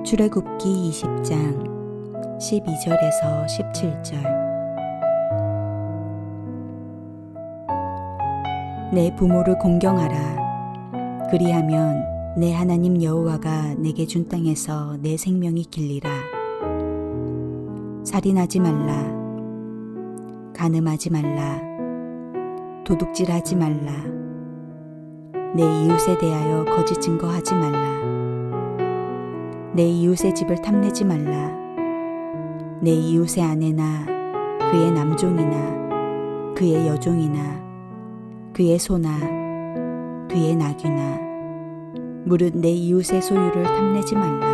출애굽기 20장 12절에서 17절. 내 부모를 공경하라. 그리하면 내 하나님 여호와가 내게 준 땅에서 내 생명이 길리라. 살인하지 말라. 간음하지 말라. 도둑질하지 말라. 내 이웃에 대하여 거짓 증거하지 말라. 내 이웃의 집을 탐내지 말라. 내 이웃의 아내나 그의 남종이나 그의 여종이나 그의 소나 그의 나귀나 무릇 내 이웃의 소유를 탐내지 말라.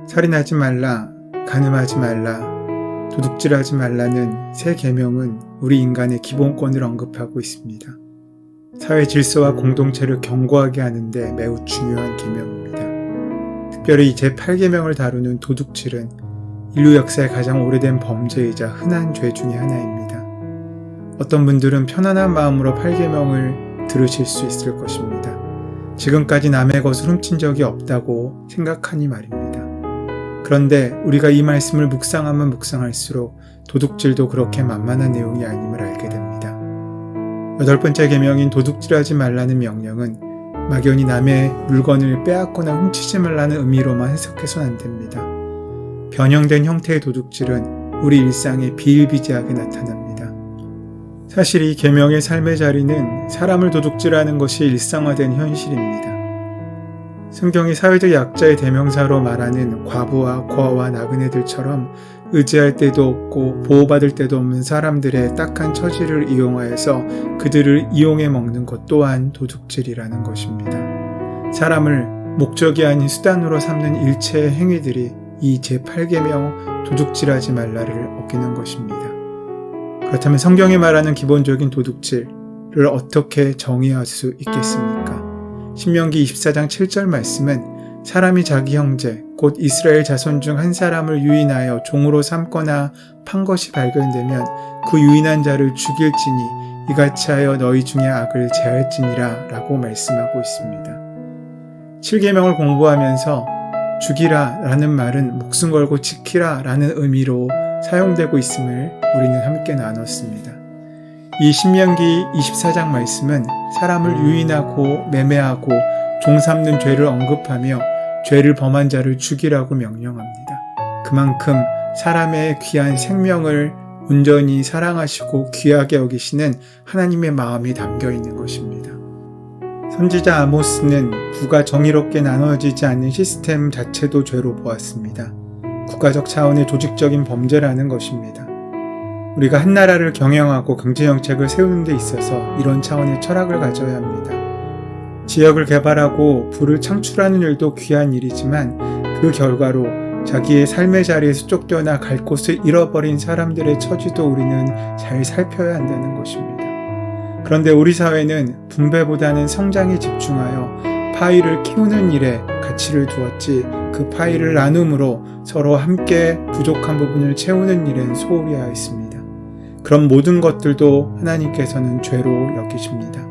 살인하지 말라, 간음하지 말라, 도둑질하지 말라는 세 계명은 우리 인간의 기본권을 언급하고 있습니다. 사회 질서와 공동체를 견고하게 하는데 매우 중요한 계명입니다. 특별히 제8계명을 다루는 도둑질은 인류 역사의 가장 오래된 범죄이자 흔한 죄 중의 하나입니다. 어떤 분들은 편안한 마음으로 8계명을 들으실 수 있을 것입니다. 지금까지 남의 것을 훔친 적이 없다고 생각하니 말입니다. 그런데 우리가 이 말씀을 묵상하면 묵상할수록 도둑질도 그렇게 만만한 내용이 아님을 알게 됩니다. 8번째 계명인 도둑질하지 말라는 명령은 막연히 남의 물건을 빼앗거나 훔치지 말라는 의미로만 해석해서는 안 됩니다. 변형된 형태의 도둑질은 우리 일상에 비일비재하게 나타납니다. 사실 이 계명의 삶의 자리는 사람을 도둑질하는 것이 일상화된 현실입니다. 성경이 사회적 약자의 대명사로 말하는 과부와 고아와 나그네들처럼 의지할 데도 없고 보호받을 데도 없는 사람들의 딱한 처지를 이용하여서 그들을 이용해 먹는 것 또한 도둑질이라는 것입니다. 사람을 목적이 아닌 수단으로 삼는 일체의 행위들이 이 제8계명 도둑질하지 말라를 어기는 것입니다. 그렇다면 성경이 말하는 기본적인 도둑질을 어떻게 정의할 수 있겠습니까? 신명기 24장 7절 말씀은 사람이 자기 형제 곧 이스라엘 자손 중 한 사람을 유인하여 종으로 삼거나 판 것이 발견되면 그 유인한 자를 죽일지니 이같이 하여 너희 중에 악을 제할지니라 라고 말씀하고 있습니다. 7계명을 공부하면서 죽이라 라는 말은 목숨 걸고 지키라 라는 의미로 사용되고 있음을 우리는 함께 나눴습니다. 이 신명기 24장 말씀은 사람을 유인하고 매매하고 종 삼는 죄를 언급하며 죄를 범한 자를 죽이라고 명령합니다. 그만큼 사람의 귀한 생명을 온전히 사랑하시고 귀하게 여기시는 하나님의 마음이 담겨 있는 것입니다. 선지자 아모스는 부가 정의롭게 나눠지지 않는 시스템 자체도 죄로 보았습니다. 국가적 차원의 조직적인 범죄라는 것입니다. 우리가 한 나라를 경영하고 경제정책을 세우는 데 있어서 이런 차원의 철학을 가져야 합니다. 지역을 개발하고 부를 창출하는 일도 귀한 일이지만 그 결과로 자기의 삶의 자리에서 쫓겨나 갈 곳을 잃어버린 사람들의 처지도 우리는 잘 살펴야 한다는 것입니다. 그런데 우리 사회는 분배보다는 성장에 집중하여 파이를 키우는 일에 가치를 두었지 그 파이를 나눔으로 서로 함께 부족한 부분을 채우는 일엔 소홀히 하였습니다. 그런 모든 것들도 하나님께서는 죄로 여기십니다.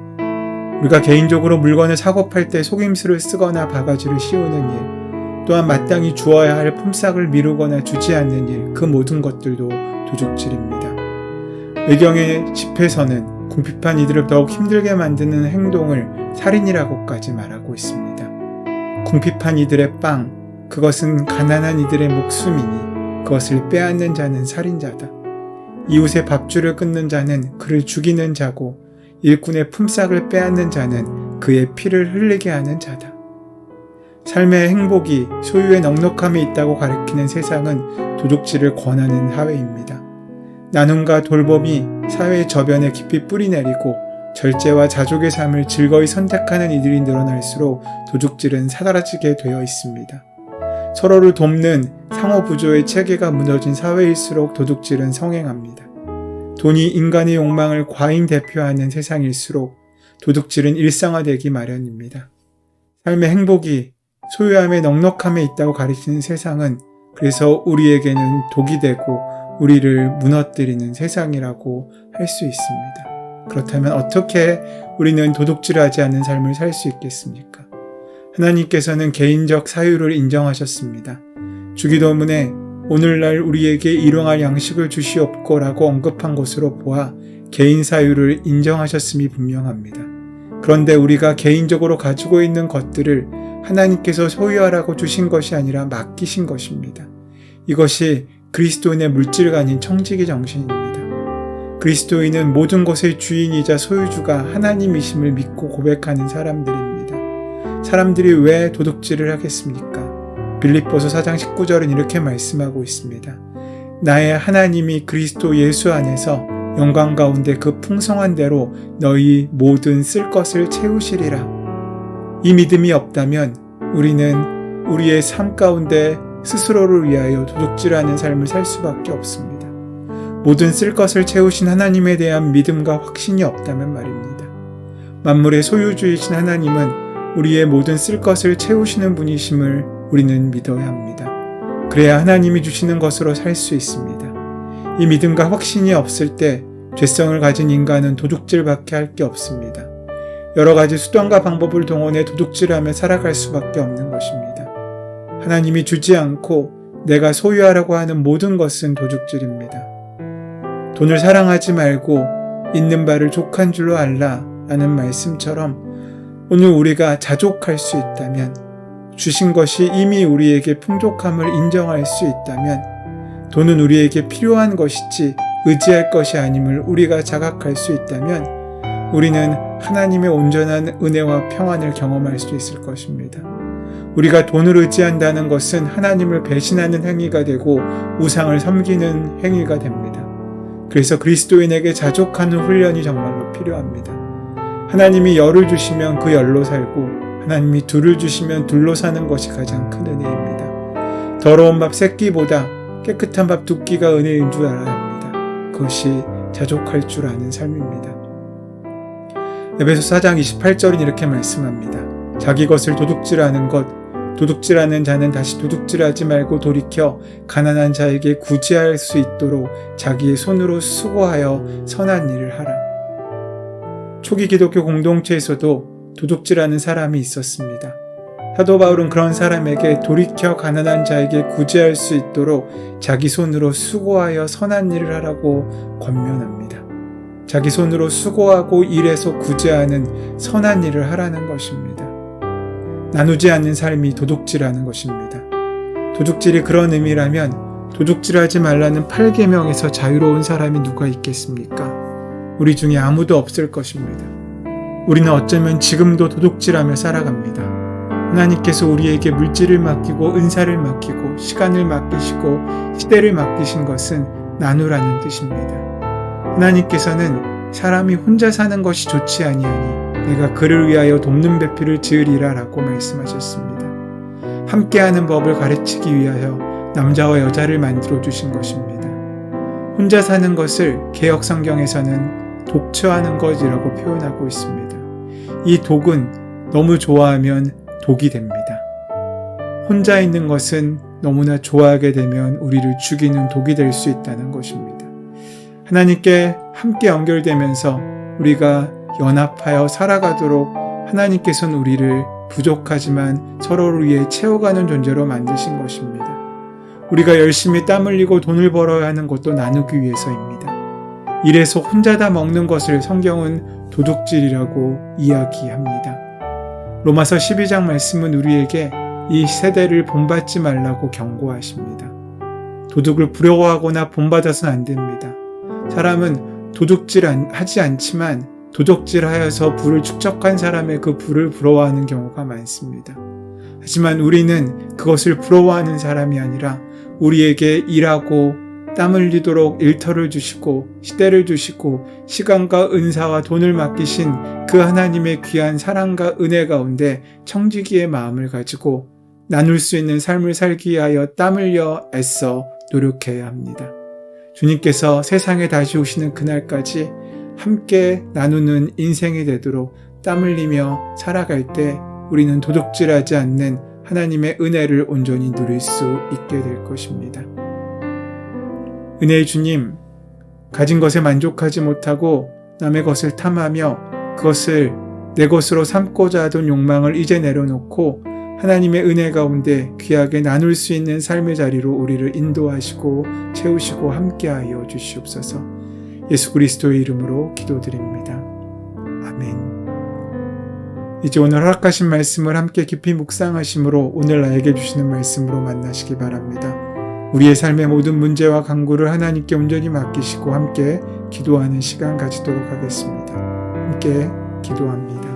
우리가 개인적으로 물건을 사고 팔 때 속임수를 쓰거나 바가지를 씌우는 일, 또한 마땅히 주어야 할 품삯을 미루거나 주지 않는 일, 그 모든 것들도 도둑질입니다. 외경의 집에서는 궁핍한 이들을 더욱 힘들게 만드는 행동을 살인이라고까지 말하고 있습니다. 궁핍한 이들의 빵, 그것은 가난한 이들의 목숨이니 그것을 빼앗는 자는 살인자다. 이웃의 밥줄을 끊는 자는 그를 죽이는 자고 일꾼의 품삯을 빼앗는 자는 그의 피를 흘리게 하는 자다. 삶의 행복이 소유의 넉넉함에 있다고 가리키는 세상은 도둑질을 권하는 사회입니다. 나눔과 돌봄이 사회의 저변에 깊이 뿌리내리고 절제와 자족의 삶을 즐거이 선택하는 이들이 늘어날수록 도둑질은 사라지게 되어 있습니다. 서로를 돕는 상호부조의 체계가 무너진 사회일수록 도둑질은 성행합니다. 돈이 인간의 욕망을 과잉 대표하는 세상일수록 도둑질은 일상화되기 마련입니다. 삶의 행복이 소유함의 넉넉함에 있다고 가리키는 세상은 그래서 우리에게는 독이 되고 우리를 무너뜨리는 세상이라고 할 수 있습니다. 그렇다면 어떻게 우리는 도둑질하지 않는 삶을 살 수 있겠습니까? 하나님께서는 개인적 사유를 인정하셨습니다. 주기도문에 오늘날 우리에게 일용할 양식을 주시옵고라고 언급한 것으로 보아 개인 사유를 인정하셨음이 분명합니다. 그런데 우리가 개인적으로 가지고 있는 것들을 하나님께서 소유하라고 주신 것이 아니라 맡기신 것입니다. 이것이 그리스도인의 물질관인 청지기 정신입니다. 그리스도인은 모든 것의 주인이자 소유주가 하나님이심을 믿고 고백하는 사람들입니다. 사람들이 왜 도둑질을 하겠습니까? 빌립보서 4장 19절은 이렇게 말씀하고 있습니다. 나의 하나님이 그리스도 예수 안에서 영광 가운데 그 풍성한 대로 너희 모든 쓸 것을 채우시리라. 이 믿음이 없다면 우리는 우리의 삶 가운데 스스로를 위하여 도둑질하는 삶을 살 수밖에 없습니다. 모든 쓸 것을 채우신 하나님에 대한 믿음과 확신이 없다면 말입니다. 만물의 소유주이신 하나님은 우리의 모든 쓸 것을 채우시는 분이심을 우리는 믿어야 합니다. 그래야 하나님이 주시는 것으로 살 수 있습니다. 이 믿음과 확신이 없을 때 죄성을 가진 인간은 도둑질밖에 할 게 없습니다. 여러 가지 수단과 방법을 동원해 도둑질하며 살아갈 수밖에 없는 것입니다. 하나님이 주지 않고 내가 소유하라고 하는 모든 것은 도둑질입니다. 돈을 사랑하지 말고 있는 바를 족한 줄로 알라 라는 말씀처럼 오늘 우리가 자족할 수 있다면, 주신 것이 이미 우리에게 풍족함을 인정할 수 있다면, 돈은 우리에게 필요한 것이지 의지할 것이 아님을 우리가 자각할 수 있다면 우리는 하나님의 온전한 은혜와 평안을 경험할 수 있을 것입니다. 우리가 돈을 의지한다는 것은 하나님을 배신하는 행위가 되고 우상을 섬기는 행위가 됩니다. 그래서 그리스도인에게 자족하는 훈련이 정말로 필요합니다. 하나님이 열을 주시면 그 열로 살고 하나님이 둘을 주시면 둘로 사는 것이 가장 큰 은혜입니다. 더러운 밥 세 끼보다 깨끗한 밥 두 끼가 은혜인 줄 알아야 합니다. 그것이 자족할 줄 아는 삶입니다. 에베소 4장 28절은 이렇게 말씀합니다. 자기 것을 도둑질하는 것, 도둑질하는 자는 다시 도둑질하지 말고 돌이켜 가난한 자에게 구제할 수 있도록 자기의 손으로 수고하여 선한 일을 하라. 초기 기독교 공동체에서도 도둑질하는 사람이 있었습니다. 사도 바울은 그런 사람에게 돌이켜 가난한 자에게 구제할 수 있도록 자기 손으로 수고하여 선한 일을 하라고 권면합니다. 자기 손으로 수고하고 일해서 구제하는 선한 일을 하라는 것입니다. 나누지 않는 삶이 도둑질하는 것입니다. 도둑질이 그런 의미라면 도둑질하지 말라는 8계명에서 자유로운 사람이 누가 있겠습니까? 우리 중에 아무도 없을 것입니다. 우리는 어쩌면 지금도 도둑질하며 살아갑니다. 하나님께서 우리에게 물질을 맡기고 은사를 맡기고 시간을 맡기시고 시대를 맡기신 것은 나누라는 뜻입니다. 하나님께서는 사람이 혼자 사는 것이 좋지 아니하니 내가 그를 위하여 돕는 배필을 지으리라 라고 말씀하셨습니다. 함께하는 법을 가르치기 위하여 남자와 여자를 만들어 주신 것입니다. 혼자 사는 것을 개역 성경에서는 독처하는 것이라고 표현하고 있습니다. 이 독은 너무 좋아하면 독이 됩니다. 혼자 있는 것은 너무나 좋아하게 되면 우리를 죽이는 독이 될 수 있다는 것입니다. 하나님께 함께 연결되면서 우리가 연합하여 살아가도록 하나님께서는 우리를 부족하지만 서로를 위해 채워가는 존재로 만드신 것입니다. 우리가 열심히 땀 흘리고 돈을 벌어야 하는 것도 나누기 위해서입니다. 이래서 혼자 다 먹는 것을 성경은 도둑질이라고 이야기합니다. 로마서 12장 말씀은 우리에게 이 세대를 본받지 말라고 경고하십니다. 도둑을 부러워하거나 본받아서는 안 됩니다. 사람은 도둑질하지 않지만 도둑질하여서 부를 축적한 사람의 그 부를 부러워하는 경우가 많습니다. 하지만 우리는 그것을 부러워하는 사람이 아니라 우리에게 일하고 땀 흘리도록 일터를 주시고 시대를 주시고 시간과 은사와 돈을 맡기신 그 하나님의 귀한 사랑과 은혜 가운데 청지기의 마음을 가지고 나눌 수 있는 삶을 살기 위하여 땀 흘려 애써 노력해야 합니다. 주님께서 세상에 다시 오시는 그날까지 함께 나누는 인생이 되도록 땀 흘리며 살아갈 때 우리는 도둑질하지 않는 하나님의 은혜를 온전히 누릴 수 있게 될 것입니다. 은혜의 주님, 가진 것에 만족하지 못하고 남의 것을 탐하며 그것을 내 것으로 삼고자 하던 욕망을 이제 내려놓고 하나님의 은혜 가운데 귀하게 나눌 수 있는 삶의 자리로 우리를 인도하시고 채우시고 함께하여 주시옵소서. 예수 그리스도의 이름으로 기도드립니다. 아멘. 이제 오늘 허락하신 말씀을 함께 깊이 묵상하심으로 오늘 나에게 주시는 말씀으로 만나시기 바랍니다. 우리의 삶의 모든 문제와 간구를 하나님께 온전히 맡기시고 함께 기도하는 시간 가지도록 하겠습니다. 함께 기도합니다.